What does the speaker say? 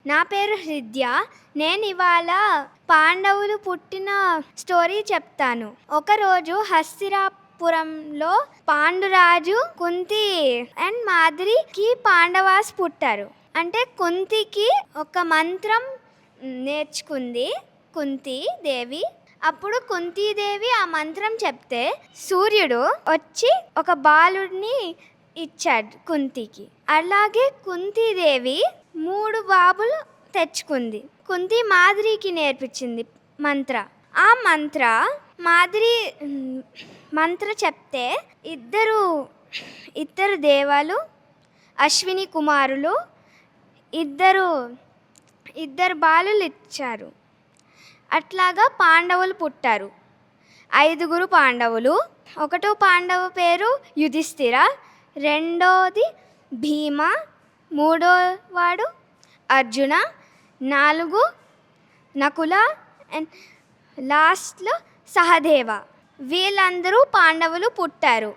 నా పేరు హృద్య. నేను ఇవాళ పాండవులు పుట్టిన స్టోరీ చెప్తాను. ఒకరోజు హస్తినాపురంలో పాండురాజు, కుంతి అండ్ మాద్రికి పాండవాస్ పుట్టారు. అంటే కుంతికి ఒక మంత్రం నేర్చుకుంది కుంతి దేవి. అప్పుడు కుంతీదేవి ఆ మంత్రం చెప్తే సూర్యుడు వచ్చి ఒక బాలుడిని ఇచ్చాడు కుంతికి. అలాగే కుంతీదేవి 3 బాబులు తెచ్చుకుంది. కుంతి మాద్రికి నేర్పించింది మంత్ర. ఆ మాద్రి మంత్ర చెప్తే ఇద్దరు దేవాలు, అశ్విని కుమారులు, ఇద్దరు బాలులు ఇచ్చారు. అట్లాగా పాండవులు పుట్టారు. 5 పాండవులు. 1వ పాండవ పేరు యుధిష్ఠిర, 2వది భీమ, 3వవాడు అర్జున, 4 నకుల అండ్ లాస్ట్లో సహదేవ. వీళ్ళందరూ పాండవులు పుట్టారు.